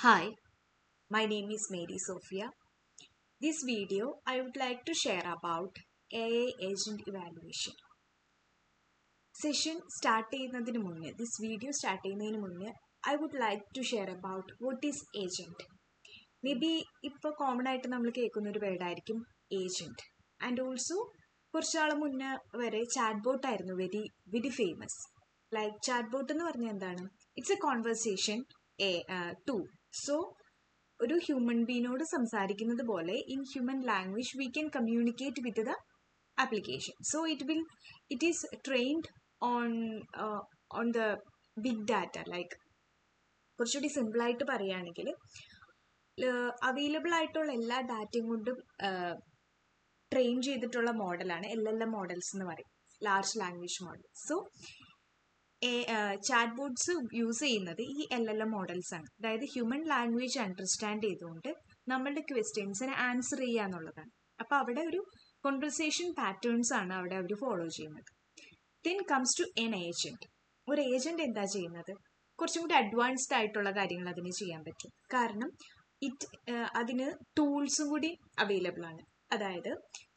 Hi, my name is Mary Sophia. This video I would like to share about AI agent evaluation. This video start I would like to share about what is agent. Maybe ഇപ്പോൾ common ആയിട്ട് നമ്മൾ കേൾക്കുന്ന ഒരു വേർഡായിരിക്കും agent. And also കുറച്ചാൾ മുന്നേ വരെ chat bot ആയിരുന്നു very famous. Like chat bot എന്ന് പറഞ്ഞാൽ എന്താണ്? It's a conversation tool. So ഒരു ഹ്യൂമൻ ബീനോട് സംസാരിക്കുന്നത് പോലെ in human language we can communicate with the application. So it is trained on the big data. Like കുറച്ചുകൂടി സിമ്പിളായിട്ട് പറയുകയാണെങ്കിൽ അവൈലബിൾ ആയിട്ടുള്ള എല്ലാ ഡാറ്റയും കൊണ്ടും ട്രെയിൻ ചെയ്തിട്ടുള്ള മോഡലാണ് LLM മോഡൽസ് എന്ന് പറയും, large language model. So chat bots use ചെയ്യുന്നത് ഈ LLM മോഡൽസ് ആണ്. അതായത് ഹ്യൂമൻ ലാംഗ്വേജ് അണ്ടർസ്റ്റാൻഡ് ചെയ്തുകൊണ്ട് നമ്മളുടെ ക്വസ്റ്റ്യൻസിന് ആൻസർ ചെയ്യുക എന്നുള്ളതാണ്. അപ്പോൾ അവിടെ ഒരു കോൺവെർസേഷൻ പാറ്റേൺസ് ആണ് അവിടെ അവർ ഫോളോ ചെയ്യുന്നത്. Then comes to an agent. ഒരു ഏജന്റ് എന്താ ചെയ്യുന്നത്? കുറച്ചും കൂടി അഡ്വാൻസ്ഡ് ആയിട്ടുള്ള കാര്യങ്ങൾ അതിന് ചെയ്യാൻ പറ്റും. കാരണം അതിന് ടൂൾസും കൂടി അവൈലബിൾ ആണ്. അതായത്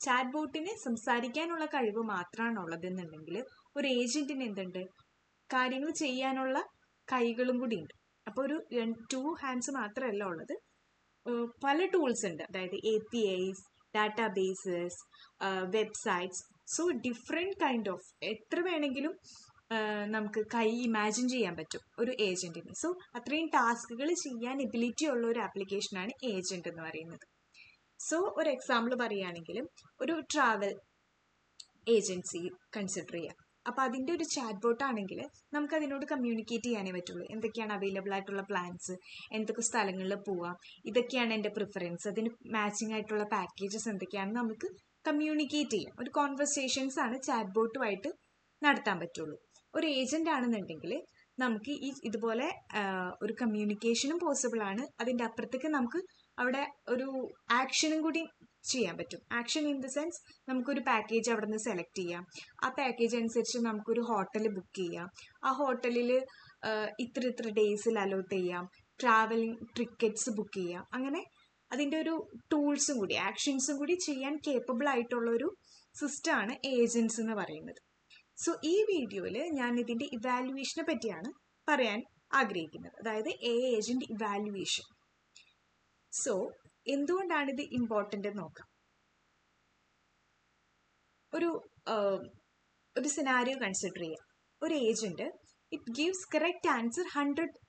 ചാറ്റ് ബോട്ടിന് സംസാരിക്കാനുള്ള കഴിവ് മാത്രമാണ് ഉള്ളതെന്നുണ്ടെങ്കിൽ ഒരു ഏജന്റിന് എന്തുണ്ട്? കാര്യങ്ങൾ ചെയ്യാനുള്ള കൈകളും കൂടി ഉണ്ട്. അപ്പോൾ ഒരു 2 ഹാൻഡ്സ് മാത്രമല്ല ഉള്ളത്, പല ടൂൾസ് ഉണ്ട്. അതായത് APIs, databases, websites. So different kind of എത്ര വേണമെങ്കിലും നമുക്ക് ഇമാജിൻ ചെയ്യാൻ പറ്റും ഒരു ഏജന്റിന്. സോ അത്രയും ടാസ്കുകൾ ചെയ്യാൻ എബിലിറ്റി ഉള്ള ഒരു ആപ്ലിക്കേഷനാണ് ഏജന്റ് എന്ന് പറയുന്നത്. സോ ഒരു എക്സാമ്പിൾ പറയുകയാണെങ്കിൽ ഒരു ട്രാവൽ ഏജൻസി കൺസിഡർ ചെയ്യാം. അപ്പോൾ അതിൻ്റെ ഒരു ചാറ്റ് ബോട്ട് ആണെങ്കിൽ നമുക്ക് അതിനോട് കമ്മ്യൂണിക്കേറ്റ് ചെയ്യാനേ പറ്റുള്ളൂ. എന്തൊക്കെയാണ് അവൈലബിൾ ആയിട്ടുള്ള പ്ലാൻസ്, എന്തൊക്കെ സ്ഥലങ്ങളിൽ പോവാം, ഇതൊക്കെയാണ് എൻ്റെ പ്രിഫറൻസ്, അതിന് മാച്ചിങ് ആയിട്ടുള്ള പാക്കേജസ് എന്തൊക്കെയാണെന്ന് നമുക്ക് കമ്മ്യൂണിക്കേറ്റ് ചെയ്യാം. ഒരു കോൺവെർസേഷൻസ് ആണ് ചാറ്റ് ബോട്ടുമായിട്ട് നടത്താൻ പറ്റുള്ളൂ. ഒരു ഏജന്റ് ആണെന്നുണ്ടെങ്കിൽ നമുക്ക് ഇതുപോലെ ഒരു കമ്മ്യൂണിക്കേഷനും പോസിബിൾ ആണ്. അതിൻ്റെ അപ്പുറത്തേക്ക് നമുക്ക് അവിടെ ഒരു ആക്ഷനും കൂടി ചെയ്യാൻ പറ്റും. ആക്ഷൻ ഇൻ ദ സെൻസ് നമുക്കൊരു പാക്കേജ് അവിടെ നിന്ന് സെലക്ട് ചെയ്യാം. ആ പാക്കേജ് അനുസരിച്ച് നമുക്കൊരു ഹോട്ടൽ ബുക്ക് ചെയ്യാം. ആ ഹോട്ടലിൽ ഇത്ര ഡേയ്സിൽ അലോട്ട് ചെയ്യാം. ട്രാവലിംഗ് ടിക്കറ്റ്സ് ബുക്ക് ചെയ്യാം. അങ്ങനെ അതിൻ്റെ ഒരു ടൂൾസും കൂടി ആക്ഷൻസും കൂടി ചെയ്യാൻ കേപ്പബിൾ ആയിട്ടുള്ള ഒരു സിസ്റ്റമാണ് ഏജൻസ് എന്ന് പറയുന്നത്. സോ ഈ വീഡിയോയിൽ ഞാൻ ഇതിൻ്റെ ഇവാലുവേഷനെ പറ്റിയാണ് പറയാൻ ആഗ്രഹിക്കുന്നത്. അതായത് ഏജന്റ് ഇവാലുവേഷൻ. സോ എന്തുകൊണ്ടാണ് ഇത് ഇമ്പോർട്ടൻ്റ് എന്ന് നോക്കാം. ഒരു സിനാരിയോ കൺസിഡർ ചെയ്യാം. ഒരു agent it gives correct answer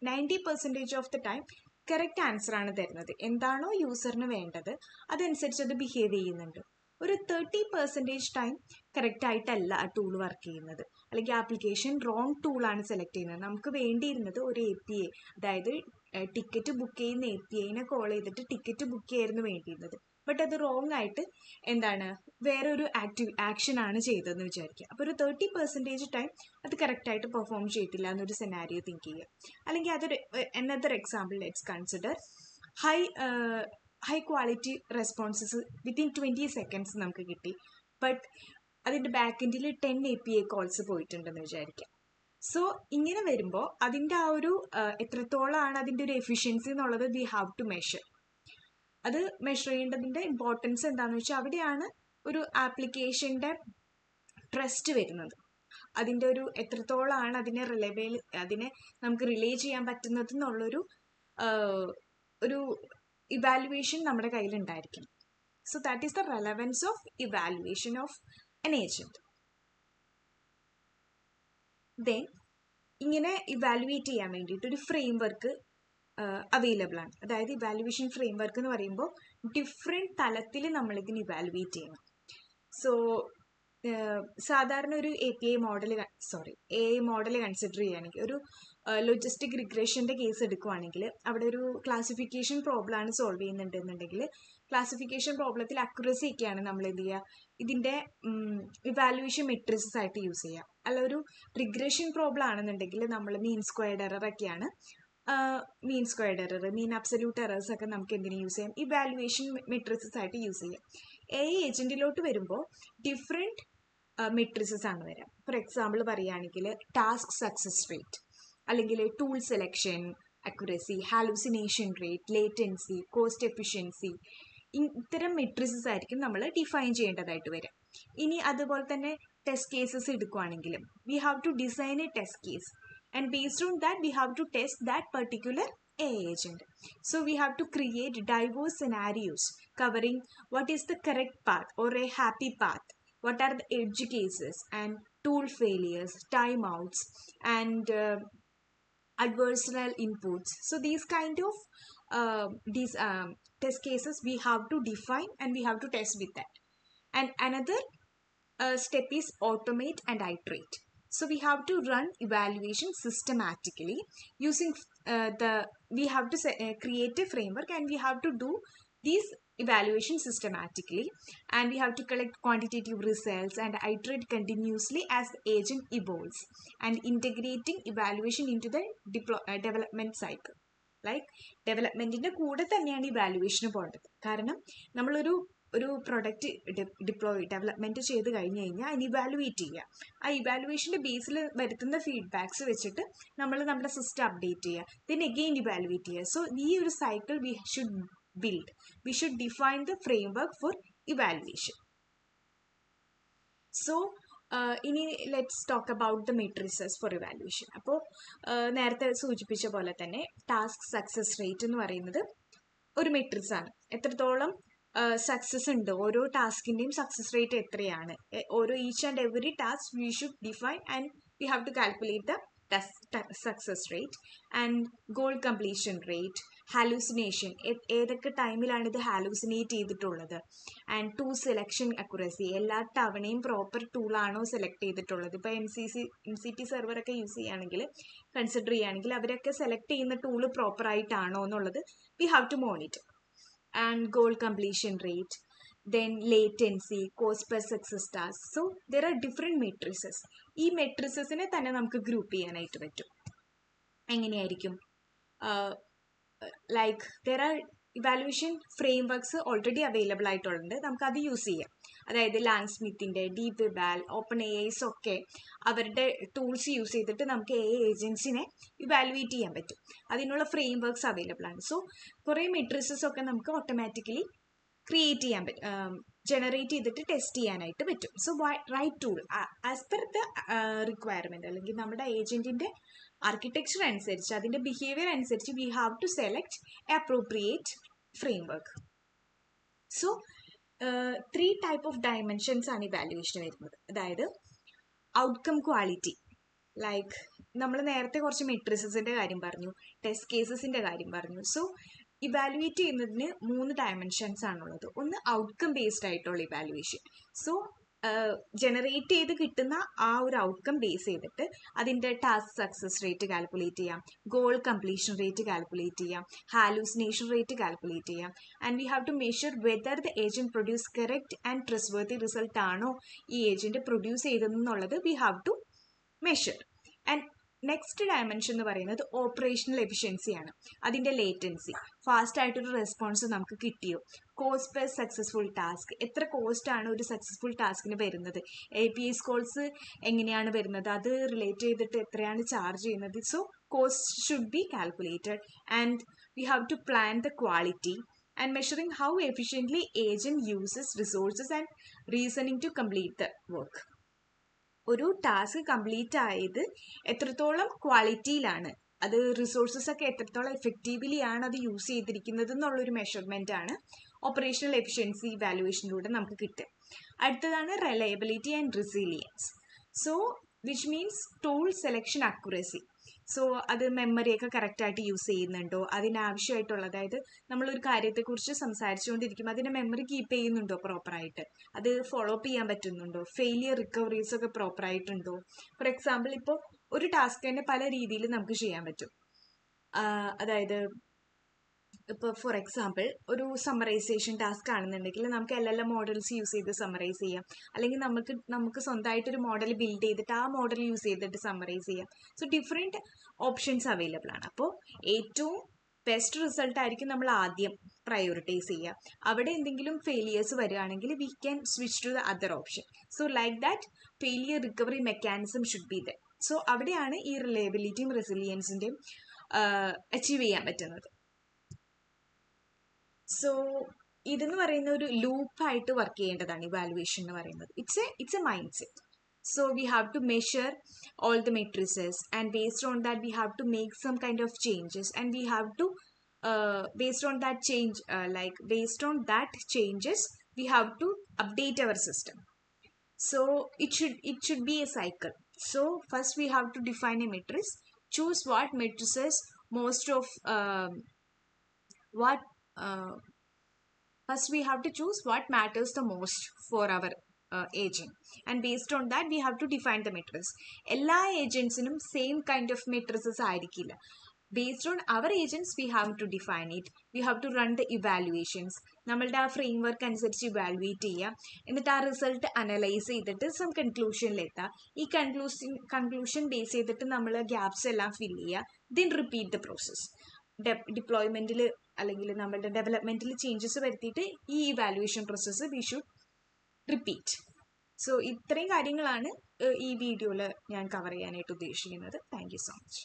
90% of the time correct answer ആണ് തരുന്നത്. എന്താണോ യൂസറിന് വേണ്ടത് അതനുസരിച്ച് അത് ബിഹേവ് ചെയ്യുന്നുണ്ട്. ഒരു 30% ടൈം കറക്റ്റ് ആയിട്ടല്ല ആ ടൂൾ വർക്ക് ചെയ്യുന്നത്, അല്ലെങ്കിൽ ആപ്ലിക്കേഷൻ റോങ് ടൂളാണ് സെലക്ട് ചെയ്യുന്നത്. നമുക്ക് വേണ്ടിയിരുന്നത് ഒരു API, അതായത് ടിക്കറ്റ് ബുക്ക് ചെയ്യുന്ന APIനെ കോൾ ചെയ്തിട്ട് ടിക്കറ്റ് ബുക്ക് ചെയ്യായിരുന്നു വേണ്ടിയിരുന്നത്. ബട്ട് അത് റോങ് ആയിട്ട് വേറൊരു ആക്ഷൻ ആണ് ചെയ്തതെന്ന് വിചാരിക്കുക. അപ്പോൾ ഒരു 30% ടൈം അത് കറക്റ്റായിട്ട് പെർഫോം ചെയ്തില്ല എന്നൊരു സെനാരിയോ തിങ്ക് ചെയ്യുക. അല്ലെങ്കിൽ അതൊരു another example let's consider high quality responses within 20 seconds നമുക്ക് കിട്ടി. ബട്ട് അതിൻ്റെ ബാക്ക് എൻഡിൽ 10 API കോൾസ് പോയിട്ടുണ്ടെന്ന് വിചാരിക്കാം. സോ ഇങ്ങനെ വരുമ്പോൾ അതിൻ്റെ ആ ഒരു എത്രത്തോളമാണ് അതിൻ്റെ ഒരു എഫിഷ്യൻസി എന്നുള്ളത് വി ഹാവ് ടു മെഷർ. അത് മെഷർ ചെയ്യേണ്ടതിൻ്റെ ഇമ്പോർട്ടൻസ് എന്താണെന്ന് വെച്ചാൽ അവിടെയാണ് ഒരു ആപ്ലിക്കേഷൻ്റെ ട്രസ്റ്റ് വരുന്നത്. അതിൻ്റെ ഒരു എത്രത്തോളമാണ് അതിനെ നമുക്ക് റിലേ ചെയ്യാൻ പറ്റുന്നത് എന്നുള്ളൊരു ഒരു ഇവാലുവേഷൻ നമ്മുടെ കയ്യിലുണ്ടായിരിക്കും. So that is the relevance of evaluation of an agent. Then ഇങ്ങനെ ഇവാലുവേറ്റ് ചെയ്യാൻ വേണ്ടിയിട്ട് ഒരു ഫ്രെയിം വർക്ക് അവൈലബിൾ ആണ്. അതായത് ഇവാലുവേഷൻ ഫ്രെയിം വർക്ക് എന്ന് പറയുമ്പോൾ ഡിഫറെൻറ്റ് തലത്തിൽ നമ്മളിതിന് ഇവാലുവേറ്റ് ചെയ്യണം. സോ സാധാരണ ഒരു AI മോഡൽ കൺസിഡർ ചെയ്യുകയാണെങ്കിൽ ഒരു ലോജിസ്റ്റിക് റിഗ്രഷൻ്റെ കേസ് എടുക്കുവാണെങ്കിൽ അവിടെ ഒരു ക്ലാസിഫിക്കേഷൻ പ്രോബ്ലം ആണ് സോൾവ് ചെയ്യുന്നുണ്ടെന്നുണ്ടെങ്കിൽ ക്ലാസിഫിക്കേഷൻ പ്രോബ്ലത്തിൽ അക്യുറസി ഒക്കെയാണ് നമ്മൾ എന്ത് ചെയ്യുക, ഇതിൻ്റെ ഇവാലുവേഷൻ മെട്രിക്സ് ആയിട്ട് യൂസ് ചെയ്യുക. അല്ല ഒരു റിഗ്രഷൻ പ്രോബ്ലം ആണെന്നുണ്ടെങ്കിൽ നമ്മൾ മീൻ സ്ക്വയർഡ് എറർ ഒക്കെയാണ്, മീൻ അബ്സല്യൂട്ട് എറേഴ്സ് ഒക്കെ നമുക്ക് എന്തിനു യൂസ് ചെയ്യാം, ഇവാലുവേഷൻ മെട്രിക്സ് ആയിട്ട് യൂസ് ചെയ്യാം. ഏജന്റിലോട്ട് വരുമ്പോൾ ഡിഫറെൻറ്റ് മെട്രിക്സ് ആണ് വരാം. ഫോർ എക്സാമ്പിൾ പറയുകയാണെങ്കിൽ ടാസ്ക് സക്സസ് റേറ്റ്, അല്ലെങ്കിൽ tool selection, accuracy, hallucination rate, latency, cost efficiency, ഇത്തരം മെട്രിക്സസ് ആയിരിക്കും നമ്മൾ ഡിഫൈൻ ചെയ്യേണ്ടതായിട്ട് വരും. ഇനി അതുപോലെ തന്നെ ടെസ്റ്റ് കേസസ് എടുക്കുകയാണെങ്കിലും we have to design a test case and based on that we have to test that particular AI agent. So we have to create diverse scenarios covering what is the correct path or a happy path, what are the edge cases and tool failures, timeouts, and adversarial inputs. So these kind of test cases we have to define and we have to test with that. And another step is automate and iterate. So we have to run evaluation systematically using we have to create a framework and we have to do these evaluation systematically, and we have to collect quantitative results and iterate continuously as the agent evolves, and integrating evaluation into the development cycle. Like ഡെവലപ്മെൻറ്റിൻ്റെ കൂടെ തന്നെയാണ് evaluation പോകേണ്ടത്. കാരണം നമ്മളൊരു product development ചെയ്ത് കഴിഞ്ഞ് കഴിഞ്ഞാൽ അതിന് ഇവാലുവേറ്റ് ചെയ്യുക. ആ ഇവാലുവേഷൻ്റെ ബേസിൽ വരുത്തുന്ന ഫീഡ്ബാക്സ് വെച്ചിട്ട് നമ്മൾ നമ്മുടെ സിസ്റ്റം അപ്ഡേറ്റ് ചെയ്യുക, ദെൻ എഗെയിൻ ഇവാലുവേറ്റ് ചെയ്യുക. സോ ഈ ഒരു cycle we should build. We should define the framework for evaluation. So ഇനി let's talk about the metrics for evaluation. അപ്പോൾ നേരത്തെ സൂചിപ്പിച്ച പോലെ തന്നെ ടാസ്ക് സക്സസ് റേറ്റ് എന്ന് പറയുന്നത് ഒരു മെട്രിക്സ് ആണ്. എത്രത്തോളം സക്സസ് ഉണ്ട്, ഓരോ ടാസ്കിൻ്റെയും സക്സസ് റേറ്റ് എത്രയാണ്, ഓരോ each and every task we should define and we have to calculate the success rate and goal completion rate, hallucination, ഏതൊക്കെ ടൈമിലാണ് ഇത് ഹാലൂസിനേറ്റ് ചെയ്തിട്ടുള്ളത്, ആൻഡ് ടൂൾ സെലക്ഷൻ അക്യുറസി, എല്ലാ തവണയും പ്രോപ്പർ ടൂളാണോ സെലക്ട് ചെയ്തിട്ടുള്ളത്. ഇപ്പോൾ MCT സെർവറൊക്കെ യൂസ് ചെയ്യുകയാണെങ്കിൽ കൺസിഡർ ചെയ്യുകയാണെങ്കിൽ അവരൊക്കെ സെലക്ട് ചെയ്യുന്ന ടൂള് പ്രോപ്പറായിട്ടാണോ എന്നുള്ളത് we have to monitor. And goal completion rate, then latency, cost per success task. So there are different matrices. ഈ മെട്രിസസിനെ തന്നെ നമുക്ക് ഗ്രൂപ്പ് ചെയ്യാനായിട്ട് പറ്റും. എങ്ങനെയായിരിക്കും? Like there are evaluation frameworks already available ആയിട്ടുള്ളത്, നമുക്കത് യൂസ് ചെയ്യാം. അതായത് ലാൻഡ് സ്മിത്തിൻ്റെ, ഡീപ് വെബാൽ, ഓപ്പൺ AIs ഒക്കെ അവരുടെ ടൂൾസ് യൂസ് ചെയ്തിട്ട് നമുക്ക് AI ഏജൻസിനെ ഇവാലുവേറ്റ് ചെയ്യാൻ പറ്റും. അതിനുള്ള ഫ്രെയിംവർക്ക്സ് അവൈലബിൾ ആണ്. സോ കുറേ മെട്രിസസ് ഒക്കെ നമുക്ക് ഓട്ടോമാറ്റിക്കലി ക്രിയേറ്റ് ചെയ്യാൻ പറ്റും, ജനറേറ്റ് ചെയ്തിട്ട് ടെസ്റ്റ് ചെയ്യാനായിട്ട് പറ്റും. So right tool as per the requirement, അല്ലെങ്കിൽ നമ്മുടെ ഏജൻറ്റിൻ്റെ ആർക്കിടെക്ചർ അനുസരിച്ച്, അതിൻ്റെ ബിഹേവിയർ അനുസരിച്ച് we have to select appropriate framework. So 3 type of dimensions ആണ് ഇവാലുവേഷൻ വരുന്നത്. അതായത് ഔട്ട്കം ക്വാളിറ്റി, ലൈക്ക് നമ്മൾ നേരത്തെ കുറച്ച് മെട്രിസസിൻ്റെ കാര്യം പറഞ്ഞു, ടെസ്റ്റ് കേസസിൻ്റെ കാര്യം പറഞ്ഞു. സോ ഇവാലുവേറ്റ് ചെയ്യുന്നതിന് 3 ഡയമെൻഷൻസ് ആണുള്ളത്. ഒന്ന് ഔട്ട്കം ബേസ്ഡ് ആയിട്ടുള്ള ഇവാലുവേഷൻ. സോ ജനറേറ്റ് ചെയ്ത് കിട്ടുന്ന ആ ഒരു ഔട്ട്കം ബേസ് ചെയ്തിട്ട് അതിൻ്റെ ടാസ്ക് സക്സസ് റേറ്റ് കാൽക്കുലേറ്റ് ചെയ്യാം, ഗോൾ കംപ്ലീഷൻ റേറ്റ് കാൽക്കുലേറ്റ് ചെയ്യാം, ഹാലൂസിനേഷൻ റേറ്റ് കാൽക്കുലേറ്റ് ചെയ്യാം, and we have to measure whether the agent produce correct and trustworthy result ആണോ ഈ ഏജൻറ്റ് പ്രൊഡ്യൂസ് ചെയ്തതെന്നുള്ളത് we have to measure. And next dimension എന്ന് പറയുന്നത് operational എഫിഷ്യൻസിയാണ്. അതിൻ്റെ latency, fast ആയിട്ടൊരു response നമുക്ക് കിട്ടിയോ, കോസ്റ്റ് പെർ സക്സസ്ഫുൾ ടാസ്ക്, എത്ര കോസ്റ്റാണ് ഒരു സക്സസ്ഫുൾ ടാസ്കിന് വരുന്നത്, API കോൾസ് എങ്ങനെയാണ് വരുന്നത്, അത് റിലേറ്റ് ചെയ്തിട്ട് എത്രയാണ് ചാർജ് ചെയ്യുന്നത്. So cost should be calculated and we have to plan the quality and measuring how efficiently agent uses resources and reasoning to complete the work. ഒരു ടാസ്ക് കംപ്ലീറ്റ് ആയത് എത്രത്തോളം ക്വാളിറ്റിയിലാണ്, അത് റിസോഴ്സസ് ഒക്കെ എത്രത്തോളം എഫക്റ്റീവ്ലി ആണ് അത് യൂസ് ചെയ്തിരിക്കുന്നത് എന്നുള്ളൊരു മെഷർമെൻ്റ് ആണ് ഓപ്പറേഷണൽ എഫിഷ്യൻസി ഇവാലുവേഷനിലൂടെ നമുക്ക് കിട്ടുക. അടുത്തതാണ് reliability and resilience. So which means tool selection accuracy. So അത് മെമ്മറിയൊക്കെ കറക്റ്റായിട്ട് യൂസ് ചെയ്യുന്നുണ്ടോ, അതിനാവശ്യമായിട്ടുള്ള, അതായത് നമ്മളൊരു കാര്യത്തെക്കുറിച്ച് സംസാരിച്ചുകൊണ്ടിരിക്കുമ്പോൾ അതിൻ്റെ മെമ്മറി കീപ്പ് ചെയ്യുന്നുണ്ടോ പ്രോപ്പറായിട്ട്, അത് ഫോളോ അപ്പ് ചെയ്യാൻ പറ്റുന്നുണ്ടോ, ഫെയിലിയർ റിക്കവറീസ് ഒക്കെ പ്രോപ്പറായിട്ടുണ്ടോ. ഫോർ എക്സാമ്പിൾ ഇപ്പോൾ ഒരു ടാസ്ക് തന്നെ പല രീതിയിൽ നമുക്ക് ചെയ്യാൻ പറ്റും. അതായത് ഇപ്പോൾ ഫോർ എക്സാമ്പിൾ ഒരു സമ്മറൈസേഷൻ ടാസ്ക് ആണെന്നുണ്ടെങ്കിൽ നമുക്ക് LLM മോഡൽസ് യൂസ് ചെയ്ത് സമ്മറൈസ് ചെയ്യാം, അല്ലെങ്കിൽ നമുക്ക് സ്വന്തമായിട്ടൊരു മോഡൽ ബിൽഡ് ചെയ്തിട്ട് ആ മോഡൽ യൂസ് ചെയ്തിട്ട് സമ്മറൈസ് ചെയ്യാം. സോ ഡിഫറെൻറ്റ് ഓപ്ഷൻസ് അവൈലബിൾ ആണ്. അപ്പോൾ ഏറ്റവും ബെസ്റ്റ് റിസൾട്ട് ആയിരിക്കും നമ്മൾ ആദ്യം പ്രയോറിറ്റൈസ് ചെയ്യുക. അവിടെ എന്തെങ്കിലും ഫെയിലിയേഴ്സ് വരികയാണെങ്കിൽ we can switch to the other option. So like that failure recovery mechanism should be the. So അവിടെയാണ് ഈ റിലയബിലിറ്റിയും റെസിലിയൻസിൻ്റെയും അച്ചീവ് ചെയ്യാൻ പറ്റുന്നത്. സോ ഇതെന്ന് പറയുന്ന ഒരു ലൂപ്പായിട്ട് വർക്ക് ചെയ്യേണ്ടതാണ് ഇവാലുവേഷൻ എന്ന് പറയുന്നത്. It's A mind set. So we have to measure all the matrices, and based on that we have to make some kind of changes, and we have to based on that changes we have to update our system. So it should be a cycle. So first we have to define a matrix, choose what matrices most of what first we have to choose what matters the most for our agent, and based on that we have to define the matrix. എല്ലാ ഏജൻസിനും same kind of matrices ആയിരിക്കില്ല. based on our agents we have to define it, we have to run the evaluations. നമ്മളുടെ ആ frame work അനുസരിച്ച് evaluate ചെയ്യുക, എന്നിട്ട് ആ result analyse ചെയ്തിട്ട് some കൺക്ലൂഷനിലെത്താം. ഈ കൺക്ലൂഷൻ ബേസ് ചെയ്തിട്ട് നമ്മൾ ഗ്യാപ്സ് എല്ലാം ഫിൽ ചെയ്യുക, ദെൻ റിപ്പീറ്റ് ദ പ്രോസസ്. ഡിപ്ലോയ്മെന്റിൽ അല്ലെങ്കിൽ നമ്മളുടെ ഡെവലപ്മെന്റിൽ ചേഞ്ചസ് വരുത്തിയിട്ട് ഈ evaluation process we should repeat. So ഇത്രയും കാര്യങ്ങളാണ് ഈ വീഡിയോയിൽ ഞാൻ കവർ ചെയ്യാനായിട്ട് ഉദ്ദേശിക്കുന്നത്. Thank you so much.